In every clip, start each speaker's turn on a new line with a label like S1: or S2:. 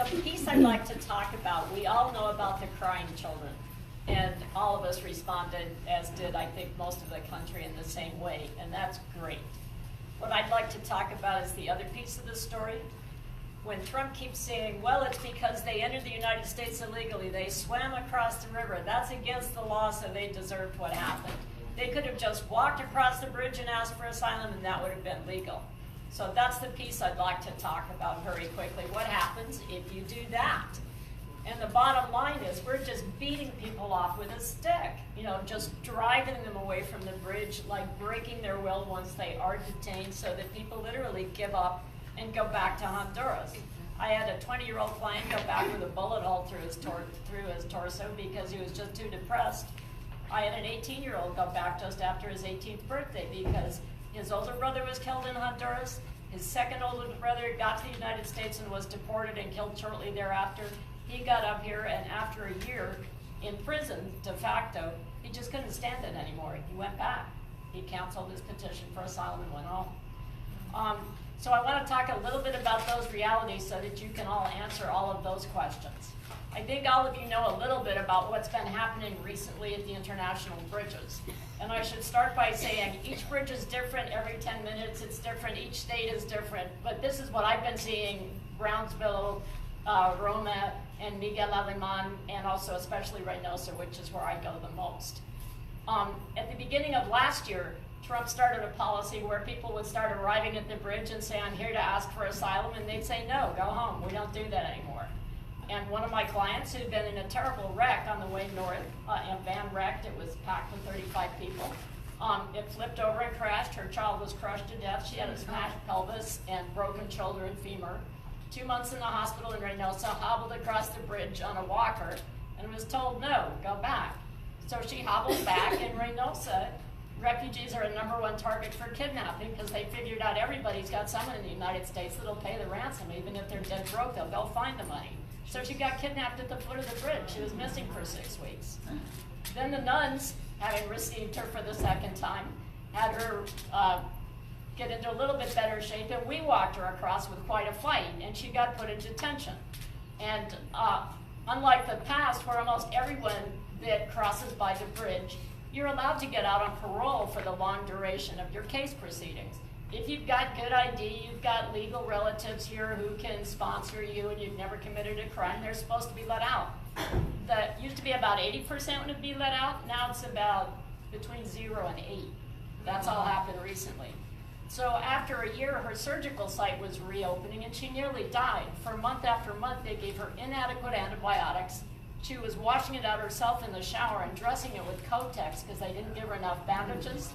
S1: the piece I'd like to talk about, we all know about the crying children. And all of us responded, as did, I think, most of the country in the same way, and that's great. What I'd like to talk about is the other piece of the story. When Trump keeps saying, well, it's because they entered the United States illegally, they swam across the river, that's against the law, so they deserved what happened. They could have just walked across the bridge and asked for asylum, and that would have been legal. So that's the piece I'd like to talk about very quickly. What happens if you do that? And the bottom line is we're just beating people off with a stick, you know, just driving them away from the bridge, like breaking their will once they are detained, so that people literally give up and go back to Honduras. I had a 20-year-old client go back with a bullet hole through his torso because he was just too depressed. I had an 18-year-old go back just after his 18th birthday because his older brother was killed in Honduras. His second older brother got to the United States and was deported and killed shortly thereafter. He got up here, and after a year in prison, de facto, he just couldn't stand it anymore. He went back. He canceled his petition for asylum and went home. So I want to talk a little bit about those realities so that you can all answer all of those questions. I think all of you know a little bit about what's been happening recently at the international bridges. And I should start by saying each bridge is different. Every 10 minutes it's different. Each state is different. But this is what I've been seeing: Brownsville, Roma, and Miguel Alemán, and also especially Reynosa, which is where I go the most. At the beginning of last year, Trump started a policy where people would start arriving at the bridge and say, I'm here to ask for asylum, and they'd say, no, go home, we don't do that anymore. And one of my clients who'd been in a terrible wreck on the way north, a van wrecked, it was packed with 35 people. It flipped over and crashed, her child was crushed to death, she had a smashed pelvis and broken shoulder and femur. 2 months in the hospital in Reynosa, hobbled across the bridge on a walker, and was told, no, go back. So she hobbled back. In Reynosa, refugees are a #1 target for kidnapping because they figured out everybody's got someone in the United States that'll pay the ransom. Even if they're dead broke, they'll go find the money. So she got kidnapped at the foot of the bridge. She was missing for 6 weeks. Then the nuns, having received her for the second time, had her get into a little bit better shape, and we walked her across with quite a fight, and she got put in detention. And unlike the past, where almost everyone that crosses by the bridge, you're allowed to get out on parole for the long duration of your case proceedings. If you've got good ID, you've got legal relatives here who can sponsor you, and you've never committed a crime, they're supposed to be let out. That used to be about 80% would be let out, now it's about between 0 and 8. That's all happened recently. So after a year, her surgical site was reopening, and she nearly died. For month after month, they gave her inadequate antibiotics. She was washing it out herself in the shower and dressing it with Kotex because they didn't give her enough bandages.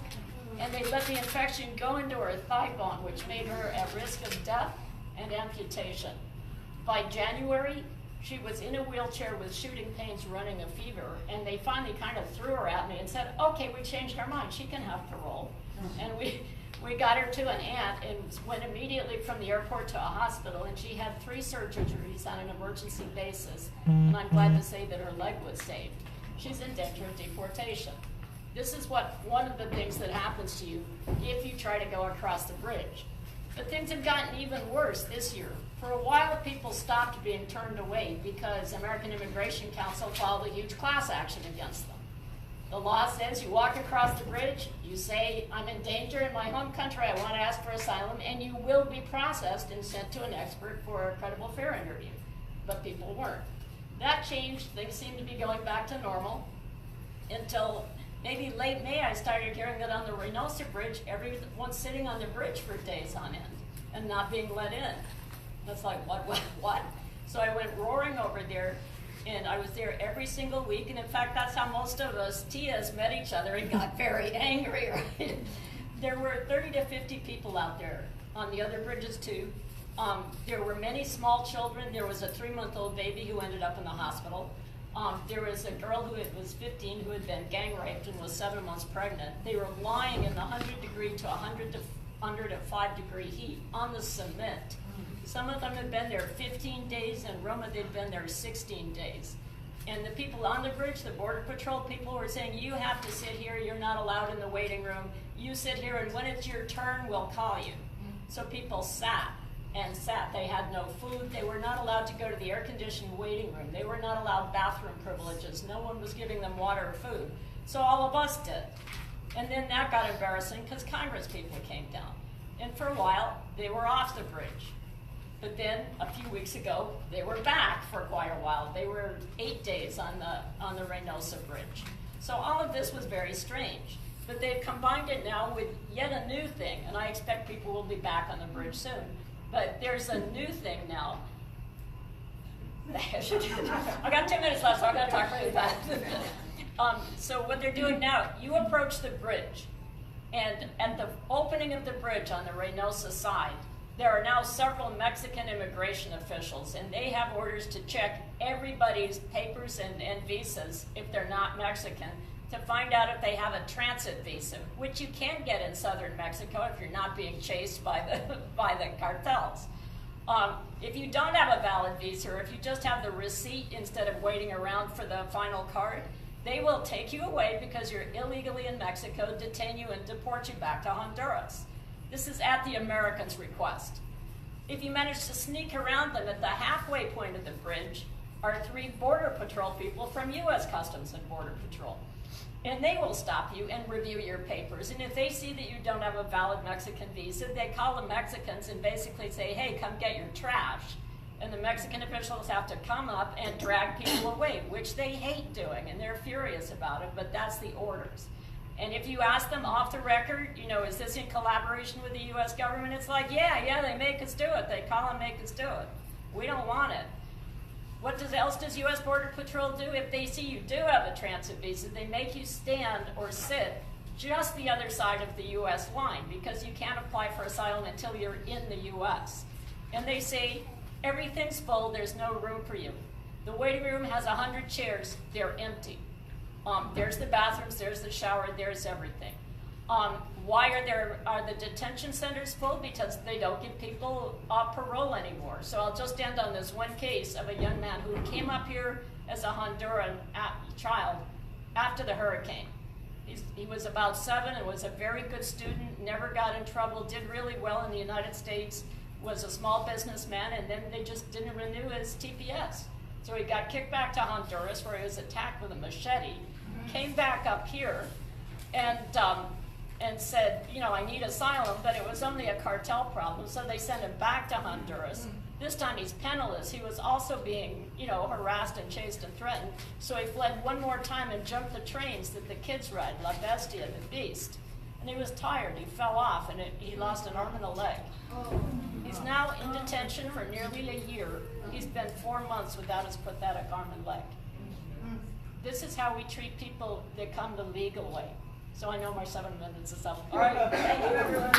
S1: And they let the infection go into her thigh bone, which made her at risk of death and amputation. By January, she was in a wheelchair with shooting pains, running a fever, and they finally kind of threw her at me and said, okay, we changed our mind, she can have parole. And we got her to an aunt and went immediately from the airport to a hospital, and she had 3 surgeries on an emergency basis. And I'm glad to say that her leg was saved. She's in danger of deportation. This is one of the things that happens to you if you try to go across the bridge. But things have gotten even worse this year. For a while, people stopped being turned away because American Immigration Council filed a huge class action against them. The law says you walk across the bridge, you say, I'm in danger in my home country, I want to ask for asylum, and you will be processed and sent to an expert for a credible fear interview. But people weren't. That changed, things seemed to be going back to normal until maybe late May. I started hearing that on the Reynosa Bridge, everyone's sitting on the bridge for days on end and not being let in. That's like, what? So I went roaring over there, and I was there every single week, and in fact, that's how most of us Tias met each other and got very angry, right? There were 30 to 50 people out there on the other bridges too. There were many small children. There was a 3-month-old baby who ended up in the hospital. There was a girl who was 15 who had been gang raped and was 7 months pregnant. They were lying in the 100-degree to 105-degree heat on the cement. Some of them had been there 15 days, and Roma, they'd been there 16 days. And the people on the bridge, the Border Patrol people, were saying, you have to sit here, you're not allowed in the waiting room. You sit here, and when it's your turn, we'll call you. So people sat. and sat. They had no food. They were not allowed to go to the air-conditioned waiting room. They were not allowed bathroom privileges. No one was giving them water or food. So all of us did. And then that got embarrassing because Congress people came down. And for a while, they were off the bridge. But then a few weeks ago, they were back for quite a while. They were 8 days on the Reynosa Bridge. So all of this was very strange. But they've combined it now with yet a new thing, and I expect people will be back on the bridge soon. But there's a new thing now. I got 2 minutes left, so I'm going to talk really fast. So what they're doing now, you approach the bridge, and at the opening of the bridge on the Reynosa side, there are now several Mexican immigration officials, and they have orders to check everybody's papers and visas if they're not Mexican, to find out if they have a transit visa, which you can get in southern Mexico if you're not being chased by the cartels. If you don't have a valid visa, or if you just have the receipt instead of waiting around for the final card, they will take you away because you're illegally in Mexico, detain you, and deport you back to Honduras. This is at the Americans' request. If you manage to sneak around them, at the halfway point of the bridge are 3 Border Patrol people from U.S. Customs and Border Patrol. And they will stop you and review your papers. And if they see that you don't have a valid Mexican visa, they call the Mexicans and basically say, hey, come get your trash. And the Mexican officials have to come up and drag people away, which they hate doing, and they're furious about it, but that's the orders. And if you ask them off the record, you know, is this in collaboration with the U.S. government? It's like, yeah, they make us do it. They call and make us do it. We don't want it. What else does U.S. Border Patrol do? If they see you do have a transit visa, they make you stand or sit just the other side of the U.S. line, because you can't apply for asylum until you're in the U.S. And they say, everything's full, there's no room for you. The waiting room has 100 chairs, they're empty. There's the bathrooms, there's the shower, there's everything. Why are the detention centers full? Because they don't give people parole anymore. So I'll just end on this one case of a young man who came up here as a Honduran child after the hurricane. He was about 7 and was a very good student, never got in trouble, did really well in the United States, was a small businessman, and then they just didn't renew his TPS. So he got kicked back to Honduras, where he was attacked with a machete, came back up here, and said, you know, I need asylum, but it was only a cartel problem, so they sent him back to Honduras. This time he's penniless. He was also being, you know, harassed and chased and threatened, so he fled one more time and jumped the trains that the kids ride, La Bestia, the Beast. And he was tired. He fell off, and he lost an arm and a leg. He's now in detention for nearly a year. He's been 4 months without his pathetic arm and leg. This is how we treat people that come the legal way. So I know my 7 minutes is up. All right, thank you, everyone.